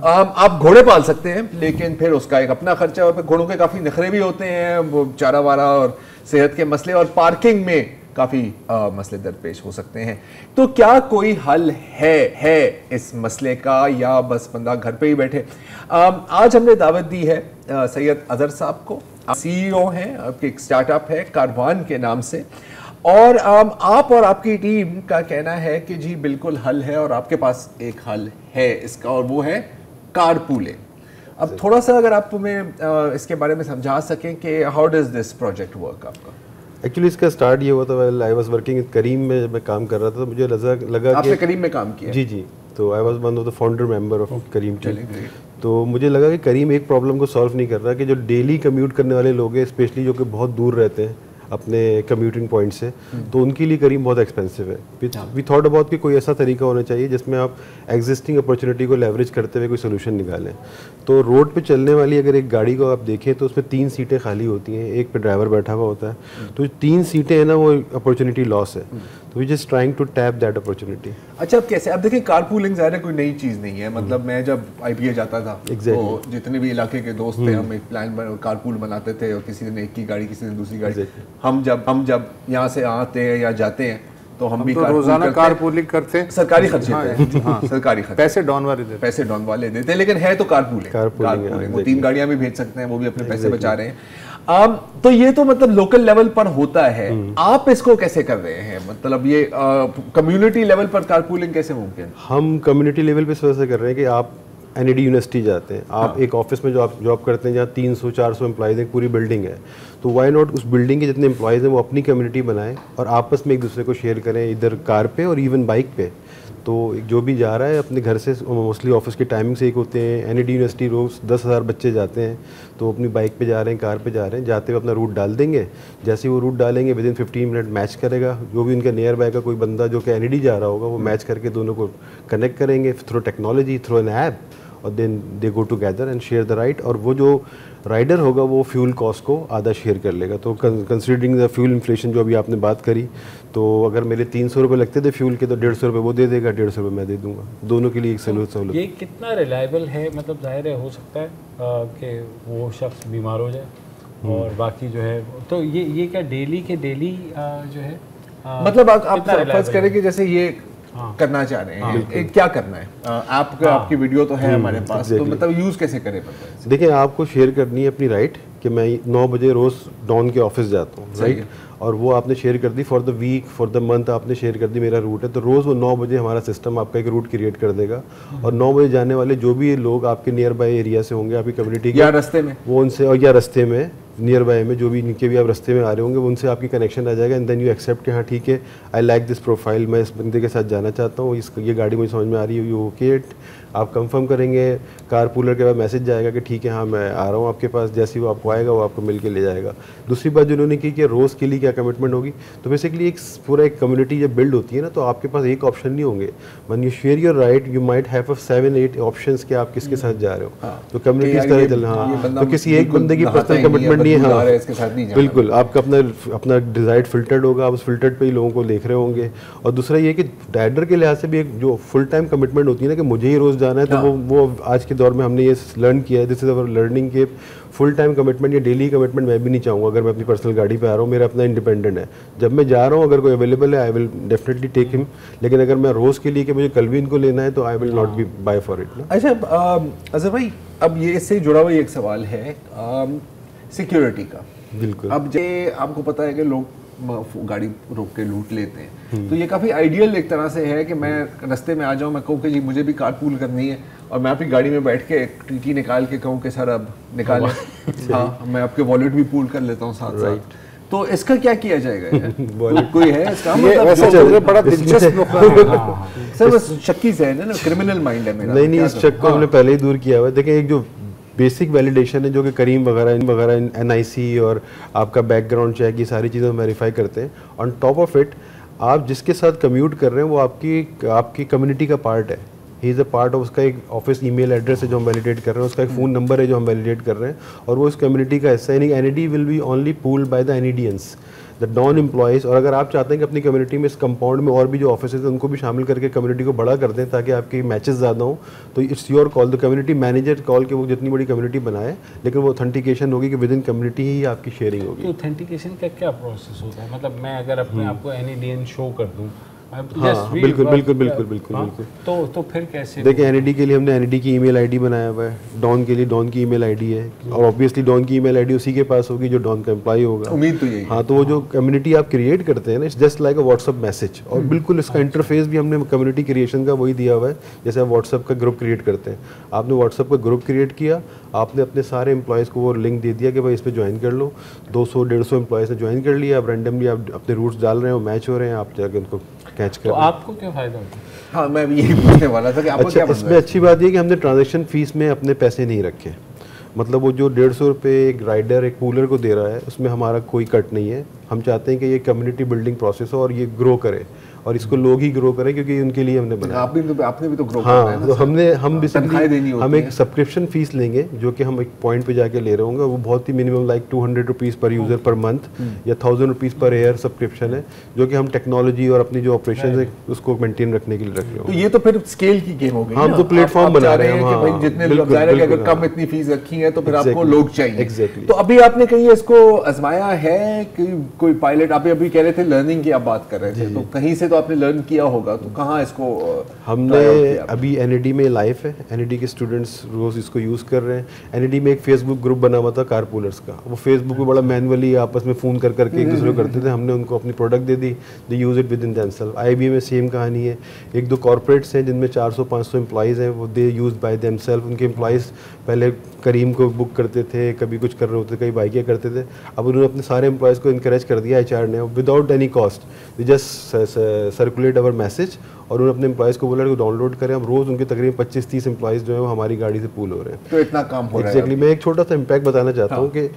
आप घोड़े पाल सकते हैं, लेकिन फिर उसका एक अपना खर्चा है। घोड़ों के काफ़ी नखरे भी होते हैं, वो चारा वारा और सेहत के मसले और पार्किंग में काफ़ी मसले दरपेश हो सकते हैं। तो क्या कोई हल है इस मसले का, या बस बंदा घर पे ही बैठे? आज हमने दावत दी है सैयद अजहर साहब को। सीईओ हैं, आपके एक स्टार्टअप है कारवान के नाम से, और आप और आपकी टीम का कहना है कि जी बिल्कुल हल है और आपके पास एक हल है इसका, और वो है कारपूलिंग। अब थोड़ा सा अगर आप हमें इसके बारे में समझा सकें कि how does this project work आपका? एक्चुअली इसका स्टार्ट ये हुआ था, वेल आई वाज वर्किंग करीम में, जब मैं काम कर रहा था तो मुझे लगा आपने करीम में काम किया? जी, तो I was one of the founder member of Careem team. तो मुझे लगा कि करीम एक प्रॉब्लम को सॉल्व नहीं कर रहा, कि जो डेली कम्यूट करने वाले लोग हैं, स्पेशली जो कि बहुत दूर रहते हैं अपने कम्यूटिंग पॉइंट से, तो उनके लिए करीम बहुत एक्सपेंसिव है। वी थॉट अबाउट कि कोई ऐसा तरीका होना चाहिए जिसमें आप एग्जिस्टिंग अपॉर्चुनिटी को लेवरेज करते हुए कोई सोल्यूशन निकालें। तो रोड पे चलने वाली अगर एक गाड़ी को आप देखें तो उसमें 3 सीटें खाली होती हैं, एक पे ड्राइवर बैठा हुआ होता है। तो 3 सीटें हैं ना, वो अपॉर्चुनिटी लॉस है। तो we just trying to tap that opportunity. अच्छा, अब कैसे? अब देखिए, कारपूलिंग ज़ाहिर है कोई नई चीज़ नहीं है। मतलब मैं जब IPA जाता था तो जितने भी इलाके के दोस्त थे, हम एक प्लान कारपूल बनाते थे, और किसी दिन एक की गाड़ी, किसी दिन दूसरी गाड़ी। हम जब यहाँ से आते हैं या जाते हैं तो हम भी रोजाना कारपूलिंग करते हैं। सरकारी खर्चे सरकारी खर्चे, पैसे डॉन वाले देते हैं, लेकिन है तो कारपूलिंग। वो 3 गाड़ियां भी भेज सकते हैं, वो भी अपने पैसे बचा रहे हैं। तो ये तो मतलब लोकल लेवल पर होता है। आप इसको कैसे कर रहे हैं? मतलब ये कम्युनिटी लेवल पर कारपूलिंग कैसे मुमकिन? हम कम्युनिटी लेवल पे वैसे कर रहे हैं कि आप NID यूनिवर्सिटी जाते हैं, आप एक ऑफिस में जो आप जॉब करते हैं जहाँ 300-400 एम्प्लॉयज़ हैं, पूरी बिल्डिंग है, तो वाई नॉट उस बिल्डिंग के जितने एम्प्लॉयज़ हैं वो अपनी कम्युनिटी बनाएं और आपस में एक दूसरे को शेयर करें, इधर कार पे और इवन बाइक पे। तो जो भी जा रहा है अपने घर से, मोस्टली ऑफिस की टाइमिंग से एक होते हैं। NID यूनिवर्सिटी रोज़ 10,000 बच्चे जाते हैं, तो अपनी बाइक पे जा रहे हैं, कार पे जा रहे हैं, जाते हुए अपना रूट डाल देंगे। जैसे ही वो रूट डालेंगे विदिन 15 मिनट मैच करेगा, जो भी उनका नियर बाय का कोई बंदा जो कि NID जा रहा होगा वो मैच करके दोनों को कनेक्ट करेंगे through technology, through an app, और then they go together and share the ride, और वो जो राइडर होगा वो फ्यूल कॉस्ट को आधा शेयर कर लेगा। तो कंसिडरिंग द फ्यूल इन्फ्लेशन जो अभी आपने बात करी, तो अगर मेरे 300 रुपये लगते थे फ्यूल के, तो 150 रुपये वो दे देगा, 150 रुपये मैं दे दूंगा, दोनों के लिए एक सहूलत। ये कितना रिलायबल है? मतलब जाहिर है हो सकता है कि वो शख्स बीमार हो जाए और बाकी जो है, तो ये क्या डेली के डेली जो है मतलब आप फर्ज करें कि जैसे ये करना चाह रहे हैं, क्या करना है, आपकी वीडियो तो है हमारे पास, तो मतलब यूज कैसे करें? देखिए, आपको शेयर करनी है अपनी राइट कि मैं 9 बजे रोज डॉन के ऑफिस जाता हूँ, राइट, और वो आपने शेयर कर दी for the week, for the month आपने शेयर कर दी मेरा रूट है, तो रोज़ वो 9 बजे हमारा सिस्टम आपका एक रूट क्रिएट कर देगा, और 9 बजे जाने वाले जो भी लोग आपके नियर बाय एरिया से होंगे, आपकी कम्युनिटी के, या रास्ते में वो उनसे, और या रास्ते में नियर बाय में जो भी इनके भी आप रास्ते में आ रहे होंगे, उनसे आपकी कनेक्शन आ जाएगा, एंड देन यू एक्सेप्ट कि हाँ ठीक है, आई लाइक दिस प्रोफाइल, मैं इस बंदे के साथ जाना चाहता हूँ, ये गाड़ी मुझे समझ में आ रही है, यू ओके इट, आप कंफर्म करेंगे, कार पूलर के बाद मैसेज जाएगा कि ठीक है हाँ मैं आ रहा हूँ आपके पास, जैसे ही वो आपको आएगा वो आपको मिल के ले जाएगा। दूसरी बात जो उन्होंने की कि रोज़ के लिए क्या कमिटमेंट होगी, तो बेसिकली एक पूरा एक कम्युनिटी जब बिल्ड होती है ना, तो आपके पास एक ऑप्शन नहीं होंगे, one you share your right you might have 7-8 options के आप किसके साथ जा रहे हो, तो कम्युनिटी इस तरह चल, हाँ, तो किसी एक बंदे की पर्सनल कमिटमेंट नहीं है, हाँ बिल्कुल, आपका अपना डिजायर्ड फिल्टर्ड होगा, आप उस फिल्टर्ड पे ही लोगों को देख रहे होंगे। और दूसरा ये कि राइडर के लिहाज से भी एक जो फुल टाइम कमिटमेंट होती है ना कि मुझे ही रोज़ जाना है, तो वो आज के दौर में हमने ये लर्न किया है, दिस इज अवर लर्निंग के फुल टाइम कमिटमेंट या डेली कमिटमेंट मैं भी नहीं चाहूँगा। अगर मैं अपनी पर्सनल गाड़ी पे आ रहा हूँ, मेरा अपना इंडिपेंडेंट है, जब मैं जा रहा हूँ अगर कोई अवेलेबल है I will definitely take him, लेकिन अगर मैं रोज़ के लिए कि मुझे कल भी इनको लेना है तो I will not be by for it. अच्छा अजहर भाई, अब ये इससे जुड़ा हुआ एक सवाल है सिक्योरिटी का। बिल्कुल, अब जे आपको पता है कि लोग गाड़ी रोक के लूट लेते हैं, तो ये काफ़ी आइडियल एक तरह से है कि मैं रास्ते में आ जाऊँ, मैं कहूँ कि जी मुझे भी कार पूल करनी है, और मैं अपनी गाड़ी में बैठ के एक टीटी निकाल के कहूँ कि सर अब निकालें, हाँ मैं आपके वॉलेट भी पूल कर लेता हूँ साथ साथ। तो इसका क्या किया जाएगा? कोई है इसका मतलब बड़ा दिलचस्प नुक्ता है सर, बस शक्की से है ना, क्रिमिनल माइंड है मेरा। नहीं, इस शक को हमने पहले ही दूर किया हुआ है। देखिए, एक जो बेसिक वैलिडेशन है जो कि करीम वगैरह NIC और आपका बैकग्राउंड चेक, ये सारी चीज़ें हम वेरीफाई करते हैं। ऑन टॉप ऑफ इट, आप जिसके साथ कम्यूट कर रहे हैं वो आपकी कम्युनिटी का पार्ट है, he is a part of, उसका एक ऑफिस ईमेल एड्रेस है जो हम वैलिडेट कर रहे हैं, उसका एक फ़ोन नंबर है जो हम वैलिडेट कर रहे हैं, और वो इस कम्युनिटी का हिस्सा है। NID will be only pooled by the NIDians, the non employees. और अगर आप चाहते हैं कि अपनी कम्युनिटी में, इस कंपाउंड में और भी जो ऑफिस हैं उनको भी शामिल करके कम्युनिटी को बड़ा कर दें ताकि आपकी मैचेस ज़्यादा हों, तो it's your call, the community manager call के वो जितनी बड़ी कम्युनिटी बनाए, लेकिन वो ऑथेंटिकेशन होगी कि विद इन कम्युनिटी ही आपकी शेयरिंग होगी। तो ऑथेंटिकेशन का क्या प्रोसेस होता है? मतलब मैं अगर अपने आप को NIDian शो कर दूँ, हाँ बिल्कुल। तो फिर कैसे? देखिए, NID के लिए हमने NID की ईमेल आईडी बनाया हुआ है, डॉन के लिए डॉन की ईमेल आईडी है, और ऑब्वियसली डॉन की ईमेल आईडी उसी के पास होगी जो डॉन का एम्प्लॉय होगा। उम्मीद तो यही। हाँ, तो वो जो कम्युनिटी आप क्रिएट करते हैं ना, it's just like a WhatsApp message, और बिल्कुल इसका इंटरफेस भी हमने कम्युनिटी क्रिएशन का वही दिया हुआ है जैसे आप व्हाट्सअप का ग्रुप क्रिएट करते हैं। आपने व्हाट्सअप का ग्रुप क्रिएट किया, आपने अपने सारे एम्प्लॉयज़ को वो लिंक दे दिया कि भाई इस पर ज्वाइन कर लो, 200-150 एम्प्लॉयज़ ने ज्वाइन कर लिया, आप रैंडमली आप अपने रूट्स डाल रहे हो, मैच हो रहे हैं, आप जाकर उनको कैच कर। तो आपको क्या फायदा होता है? हाँ, मैं भी यही पूछने वाला था कि आपको क्या इसमें अच्छी बात ये कि हमने ट्रांजैक्शन फीस में अपने पैसे नहीं रखे, मतलब वो जो 150 रुपये एक राइडर एक पूलर को दे रहा है उसमें हमारा कोई कट नहीं है। हम चाहते हैं कि ये कम्युनिटी बिल्डिंग प्रोसेस हो और ये ग्रो करे, और इसको लोग ही ग्रो करें क्योंकि उनके लिए हमने बनाया। आपने भी तो ग्रो हाँ, करना है ना, तो हम बेसिकली हम एक सब्सक्रिप्शन फीस लेंगे जो कि हम एक पॉइंट पे जाके ले रहे होंगे, वो बहुत ही मिनिमम लाइक 200 रुपीज़ पर यूज़र पर मंथ या 1000 रुपीज़ पर ईयर सब्सक्रिप्शन है, जो कि हम टेक्नोलॉजी और अपनी जो ऑपरेशन है उसको मेंटेन रखने के लिए रख रहे हो। तो ये तो फिर स्केल की गेम हो गई। हम तो प्लेटफॉर्म बना रहे हैं, जितने लोग अगर कम इतनी फीस रखी है तो फिर आपको लोग चाहिए। एग्जैक्टली। तो अभी आपने कहीं इसको आजमाया है कि कोई पायलट, आप अभी कह रहे थे लर्निंग की आप बात कर रहे थे, तो कहीं से तो आपने लर्न किया होगा, तो कहाँ इसको हमने अभी NID में लाइव है, NID के स्टूडेंट्स रोज इसको यूज़ कर रहे हैं। NID में एक फेसबुक ग्रुप बना हुआ था कारपूलर्स का, वो फेसबुक में बड़ा मैनुअली आपस में फ़ोन कर करके एक दूसरे को करते थे, हमने उनको अपनी प्रोडक्ट दे दी, they use it within themself. IBM में सेम कहानी है, 1-2 कॉर्पोरेट्स हैं जिनमें 400-500 एम्प्लॉइज़ हैं, वो दे यूज बाय देमसेल्फ। उनके एम्प्लॉइज़ पहले करीम को बुक करते थे, कभी कुछ कर रहे होते, कभी बाइकें करते थे, अब उन्होंने अपने सारे एम्प्लॉइज़ को इनकरेज कर दिया HR ने, without any cost, they just circulate our message, और उन्होंने अपने एम्प्लॉइज़ को बोला कि डाउनलोड करें। हम रोज़ उनके तकरीबन 25-30 एम्प्लॉइज़ जो है वो हमारी गाड़ी से पूल हो रहे हैं। तो इतना काम हो रहा है। एग्जैक्टली। मैं एक छोटा सा इम्पैक्ट बताना चाहता हूँ कि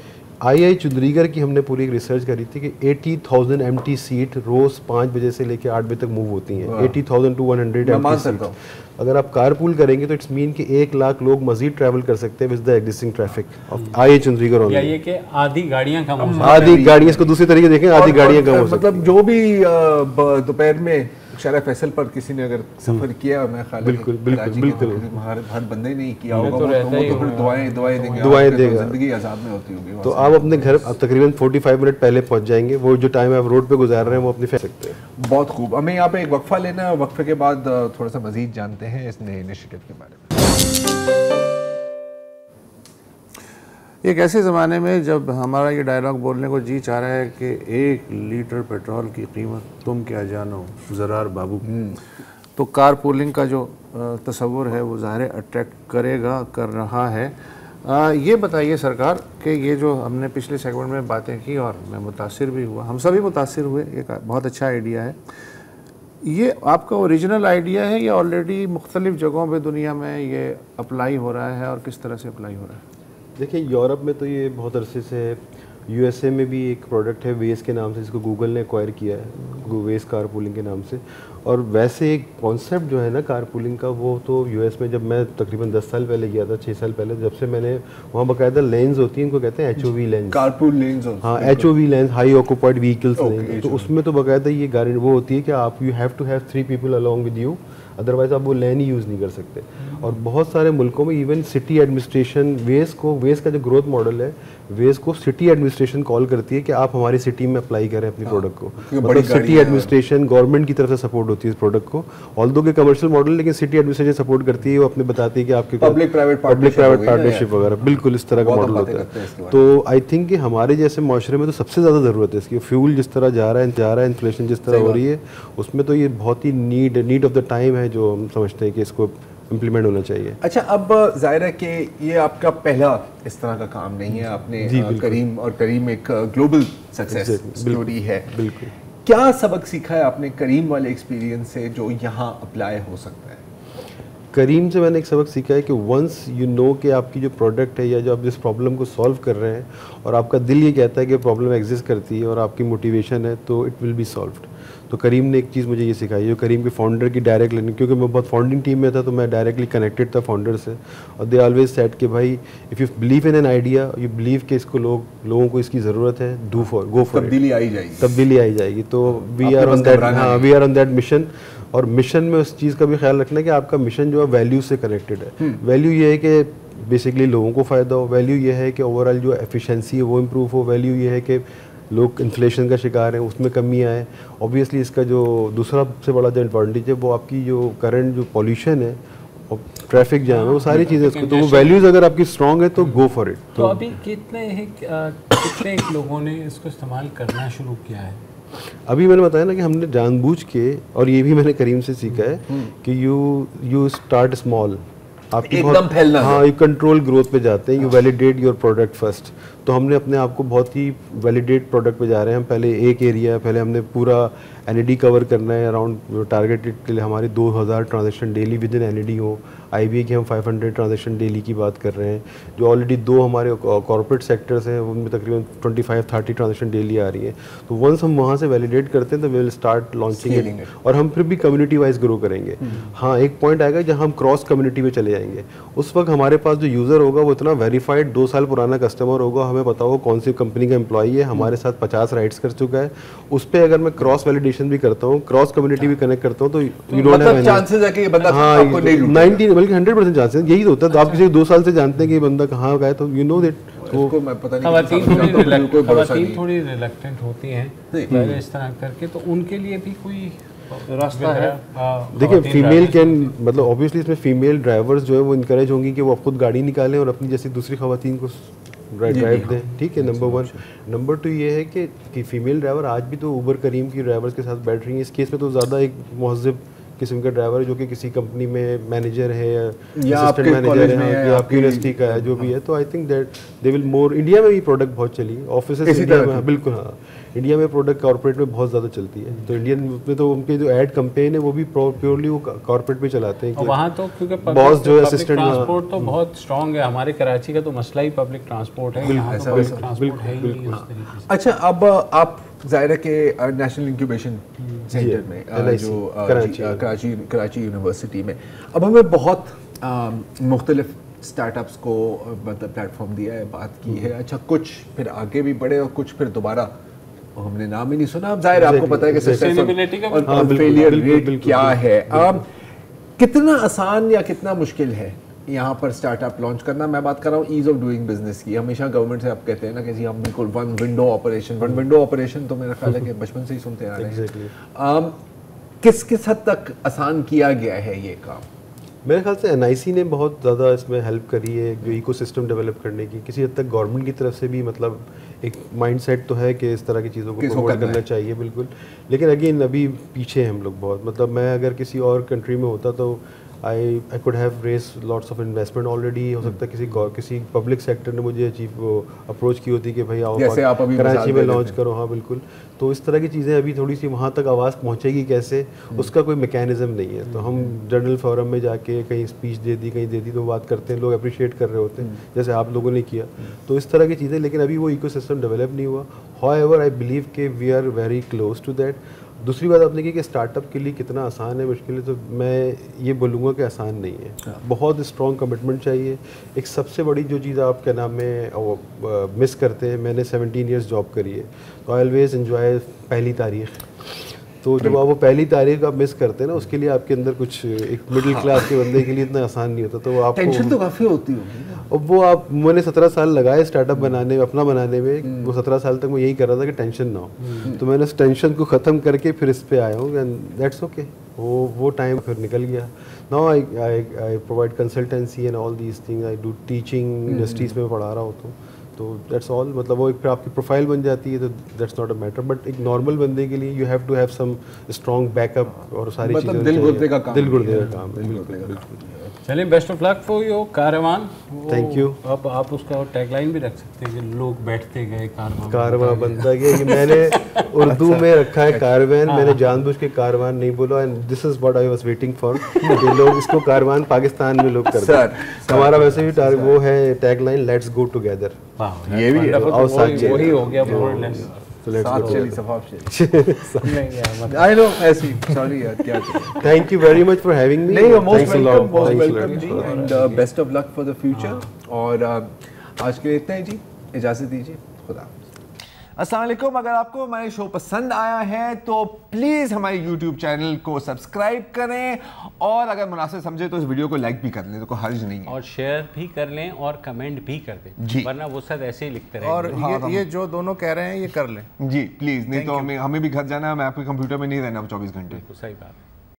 आई चुंदरीगढ़ की हमने पूरी एक रिसर्च करी थी कि 80,000 एम्प्टी सीट रोज 5 बजे से लेकर 8 बजे तक मूव होती हैं। 80,000 to 100 एम्प्टी सीट। अगर आप कारपूल करेंगे तो इट्स मीन कि 1 लाख लोग मजीद ट्रैवल कर सकते हैं with the existing traffic of I Chundrigarh only. ये कि आधी गाड़ियां कम हो, आधी गाड़ियां, इसको दूसरी तरीके देखें, आधी गाड़ियां कम हो सकती हैं। मतलब जो भी दोपहर में शहर फैसल पर किसी ने अगर सफर किया, मैं ख्याल बिल्कुल हर बंदे नहीं किया होगा, तो रहता ही तो फिर दुआएं देगा, जिंदगी आजाद में होती होगी। तो आप अपने घर तकरीबन 45 मिनट पहले पहुंच जाएंगे। वो जो टाइम आप रोड पे गुजार रहे हैं वो अपनी फैल सकते हैं। बहुत खूब। हमें यहाँ पे एक वक्फा लेना है, वक्फे के बाद थोड़ा सा मजीद जानते हैं इस नए इनिशिएटिव के बारे में। एक ऐसे ज़माने में जब हमारा ये डायलॉग बोलने को जी चाह रहा है कि 1 लीटर पेट्रोल की कीमत तुम क्या जानो ज़रार बाबू, तो कार पूलिंग का जो तस्वुर है वो ज़ाहिर अट्रैक्ट करेगा, कर रहा है। ये बताइए सरकार कि ये जो हमने पिछले सेगमेंट में बातें की और मैं मुतासिर भी हुआ, हम सभी मुतासिर हुए, एक बहुत अच्छा आइडिया है। ये आपका ओरिजिनल आइडिया है या ऑलरेडी मुख्तलिफ जगहों पे दुनिया में ये अप्लाई हो रहा है, और किस तरह से अप्लाई हो रहा है? देखिए, यूरोप में तो ये बहुत अरसे से है। यूएसए में भी एक प्रोडक्ट है वेस के नाम से, जिसको गूगल ने एक्वायर किया है, वेस कार पूलिंग के नाम से। और वैसे एक कॉन्सेप्ट जो है ना कार पूलिंग का, वो तो यूएस में जब मैं तकरीबन 10 साल पहले गया था, 6 साल पहले, जब से मैंने वहाँ बाकायदा लेंस होती हैं, इनको कहते हैं HOV लेंस, कारपूल लेन्स। हाँ, HOV lens, high occupied vehicles lens. तो उसमें तो बाकायदा ये गारंटी वो होती है कि आप you have to have 3 people along with you, otherwise आप वो लेन ही यूज़ नहीं कर सकते। और बहुत सारे मुल्कों में इवन सिटी एडमिनिस्ट्रेशन वेस का जो ग्रोथ मॉडल है, वेस को सिटी एडमिनिस्ट्रेशन कॉल करती है कि आप हमारी सिटी में अप्लाई करें अपनी प्रोडक्ट को। मतलब सिटी एडमिनिस्ट्रेशन गवर्नमेंट की तरफ से सपोर्ट होती है इस प्रोडक्ट को, ऑल्दो के कमर्शियल मॉडल, लेकिन सिटी एडमिनिस्ट्रेशन सपोर्ट करती है। वो अपने बताती है कि आपके पब्लिक प्राइवेट पार्टनरशिप वगैरह, बिल्कुल इस तरह का मॉडल होता है। तो आई थिंक कि हमारे जैसे माशरे में तो सबसे ज़्यादा ज़रूरत है इसकी। फ्यूल जिस तरह जा रहा है, इन्फ्लेशन जिस तरह हो रही है, उसमें तो ये बहुत ही नीड ऑफ द टाइम है, जो हम समझते हैं कि इसको इम्प्लीमेंट होना चाहिए। अच्छा, अब जाहिर है कि ये आपका पहला इस तरह का काम नहीं है, आपने करीम एक ग्लोबल सक्सेस स्टोरी है। बिल्कुल। क्या सबक सीखा है आपने करीम वाले एक्सपीरियंस से जो यहाँ अप्लाई हो सकता है? करीम से मैंने एक सबक सीखा है कि वंस यू नो कि आपकी जो प्रोडक्ट है या जो आप जिस प्रॉब्लम को सॉल्व कर रहे हैं और आपका दिल ये कहता है कि प्रॉब्लम एग्जिस्ट करती है और आपकी मोटिवेशन है, तो इट विल बी सॉल्व्ड। तो करीम ने एक चीज़ मुझे ये सिखाई, जो करीम के फाउंडर की डायरेक्ट लर्निंग, क्योंकि मैं बहुत फाउंडिंग टीम में था तो मैं डायरेक्टली कनेक्टेड था फाउंडर से, और दे ऑलवेज सेड कि भाई if you believe in an idea, you believe कि इसको लोगों को इसकी ज़रूरत है, गो फॉर तब्दीली आई जाएगी। तो we are on that mission. और मिशन में उस चीज़ का भी ख्याल रखना कि आपका मिशन जो है वैल्यू से कनेक्टेड है। वैल्यू ये है कि बेसिकली लोगों को फ़ायदा हो, वैल्यू ये है कि ओवरऑल जो एफिशिएंसी है वो इम्प्रूव हो, वैल्यू ये है कि लोग इन्फ्लेशन का शिकार हैं उसमें कमी आए। ऑब्वियसली इसका जो दूसरा सबसे बड़ा जो एडवांटेज है वो आपकी जो करंट जो पॉल्यूशन है और ट्रैफिक जाम है, वो सारी चीज़ें इसको, तो वो वैल्यूज़ अगर आपकी स्ट्रॉन्ग है तो गो फॉर इट। तो अभी कितने लोगों ने इसको इस्तेमाल करना शुरू किया है? अभी मैंने बताया ना कि हमने जानबूझ के, और ये भी मैंने करीम से सीखा है कि यू स्टार्ट स्मॉल, आपकी एकदम फैलना, हाँ, यू कंट्रोल ग्रोथ पे जाते हैं, you validate your product first. तो हमने अपने आप को बहुत ही वैलिडेट प्रोडक्ट पे जा रहे हैं। हम पहले एक एरिया, पहले हमने पूरा एनईडी कवर करना है अराउंड टारगेटेड के लिए हमारी 2000 transaction daily with in NED हो। आईबीए की हम 500 ट्रांजेक्शन डेली की बात कर रहे हैं। जो ऑलरेडी 2 हमारे कॉर्पोरेट सेक्टर्स हैं उनमें तकरीबन 25-30 ट्रांजेक्शन डेली आ रही है। तो वंस हम वहाँ से वैलिडेट करते हैं तो we will start launching it, और हम फिर भी कम्युनिटी वाइज ग्रो करेंगे। हाँ, एक पॉइंट आएगा जहाँ हम क्रॉस कम्युनिटी में चले जाएंगे। उस वक्त हमारे पास जो यूज़र होगा वो इतना वेरीफाइड 2 साल पुराना कस्टमर होगा, हमें पता होगा कौन सी कंपनी का एम्प्लॉई है, हमारे साथ 50 राइड्स कर चुका है। उस पर अगर मैं क्रॉस वैलिडेशन भी करता हूँ, क्रॉस कम्युनिटी भी कनेक्ट करता हूँ, तो यू डोंट हैव चांसेस है कि ये बंदा आपको नहीं लूटेगा। 90 बल्कि 100% चांसेस यही होता है। तो आप किसी 2 साल से जानते हैं कि ये बंदा कहाँ का है, तो यू नो दैट। उसको मैं पता नहीं, खवातीन थोड़ी रिलक्टेंट होती हैं पहले इस तरह करके, तो उनके लिए भी कोई रास्ता है? देखिए, फीमेल कैन, मतलब ऑब्वियसली इसमें फीमेल ड्राइवर्स जो है वो इनकरेज होंगी कि वो खुद गाड़ी निकालें और अपनी जैसी दूसरी खवातीन को ड्राइव दें, ठीक है, नंबर 1। नंबर 2 ये है कि फीमेल ड्राइवर आज भी तो उबर करीम की ड्राइवर्स के साथ बैठ रही हैं। इस केस में तो ज़्यादा एक महज़ब किस्म का ड्राइवर है जो कि किसी कंपनी में मैनेजर है या असिस्टेंट मैनेजर है या आपकी यूनिवर्सिटी का है, जो भी है। तो I think that they will more, India में भी प्रोडक्ट बहुत चली, ऑफिस इंडिया में, बिल्कुल हाँ, इंडिया में प्रोडक्ट कॉर्पोरेट में बहुत ज़्यादा चलती है, तो इंडियन में तो उनके जो एड कैंपेन है वो भी प्योरली वो कॉर्पोरेट में चलाते हैं। वहाँ तो क्योंकि बॉस जो है असिस्टेंट ट्रांसपोर्ट तो बहुत स्ट्रॉन्ग है, हमारे कराची का तो मसला ही पब्लिक ट्रांसपोर्ट है, यहाँ तो पब्लिक ट्रांसपोर्ट है ही नहीं उस तरीके से। अच्छा, अब आप ज़ाहिर के नेशनल इंक्यूबेशन सेंटर में जो कराची यूनिवर्सिटी में, अब हमें बहुत मुख्तलिफ स्टार्टअप्स को मतलब प्लेटफॉर्म दिया है, बात की है। अच्छा, कुछ फिर आगे भी बढ़े और कुछ फिर दोबारा हमने नाम ही नहीं सुना। अब जाहिर आपको पता है कि सस्टेनेबिलिटी का और फेलियर रेट क्या है। कितना आसान या कितना मुश्किल है यहाँ पर स्टार्टअप लॉन्च करना? मैं बात कर रहा हूँ ईज ऑफ डूइंग बिजनेस की। हमेशा गवर्नमेंट से आप कहते हैं ना कि हम बिल्कुल वन विंडो ऑपरेशन तो मेरा ख्याल है कि बचपन से ही सुनते आ रहे हैं। किस हद तक आसान किया गया है ये काम? मेरे ख्याल से एनआईसी ने बहुत ज़्यादा इसमें हेल्प करी है जो इकोसिस्टम डेवलप करने की। किसी हद तक गवर्नमेंट की तरफ से भी मतलब एक माइंडसेट तो है कि इस तरह की चीज़ों को प्रमोट करना चाहिए, बिल्कुल। लेकिन अगेन अभी पीछे हैं हम लोग बहुत। मतलब मैं अगर किसी और कंट्री में होता तो I could have raise lots of investment already. हो सकता है किसी पब्लिक सेक्टर ने मुझे अप्रोच की होती कि भाई आओ कराची में लॉन्च करो। हाँ बिल्कुल। तो इस तरह की चीज़ें अभी थोड़ी सी वहाँ तक आवाज़ पहुँचेगी कैसे, उसका कोई मैकेनिज्म नहीं है। तो हम जर्नल फोरम में जाके कहीं स्पीच दे दी तो बात करते हैं, लोग अप्रिशिएट कर रहे होते हैं जैसे आप लोगों ने किया। तो इस तरह की चीज़ें, लेकिन अभी वो इकोसिस्टम डेवलप नहीं हुआ। हाउएवर आई बिलीव के we are very close to that. दूसरी बात आपने की कि स्टार्टअप के लिए कितना आसान है मुश्किल है, तो मैं ये बोलूँगा कि आसान नहीं है। बहुत स्ट्रॉन्ग कमिटमेंट चाहिए। एक सबसे बड़ी जो चीज़ आप क्या नाम है मिस करते हैं, मैंने 17 ईयर्स जॉब करी है, तो आई ऑलवेज एंजॉय पहली तारीख। तो जब आप वो पहली तारीख आप मिस करते हैं ना, उसके लिए आपके अंदर कुछ एक मिडिल क्लास के बंदे के लिए इतना आसान नहीं होता। तो आपको टेंशन तो काफ़ी होती होगी। अब वो मैंने 17 साल लगाए स्टार्टअप बनाने में, अपना बनाने में। वो 17 साल तक मैं यही कर रहा था कि टेंशन ना हो। तो मैंने उस टेंशन को ख़त्म करके फिर इस पे आया हूँ, एंड दैट्स ओके। वो टाइम फिर निकल गया। Now I provide consultancy and all these things. I do teaching, industries में पढ़ा रहा होता हूँ। तो दैट्स ऑल। मतलब वो एक आपकी प्रोफाइल बन जाती है, तो that's not a matter. But एक नॉर्मल बंदे के लिए you have to have some strong backup और सारी चीज़ें। दिल गुर्दे का काम है। चलिए, best of luck for your कारवान। Thank you. अब आप उसका टैगलाइन भी रख सकते हैं कि लोग बैठते गए कारवां बनता गया। ये मैंने उर्दू में रखा है कारवान। मैंने जानबूझ के कारवान नहीं बोला, and this is what I was waiting for. ये लोग इसको कारवान पाकिस्तान में लोग करते हैं। हमारा वैसे भी वो है टैगलाइन, लेट्स गो टुगेदर। ये भी वही हो गया मोर लेस। I know, ऐसी sorry यार, क्या Thank you very much for having me. नहीं, most welcome ji, and best of luck for the future. और आज के लिए इतना ही जी, इजाज़त दीजिए, खुदा। अस्सलाम वालेकुम। अगर आपको हमारे शो पसंद आया है तो प्लीज़ हमारे YouTube चैनल को सब्सक्राइब करें, और अगर मुनासिब समझे तो इस वीडियो को लाइक भी कर लें, तो कोई हर्ज नहीं है, और शेयर भी कर लें और कमेंट भी कर दें जी, वरना वो सब ऐसे ही लिखते रहेंगे। और ये जो दोनों कह रहे हैं ये कर लें जी प्लीज़, नहीं तो हमें भी घर जाना है, मैं आपके कंप्यूटर में नहीं रहना 24 घंटे। सही बात।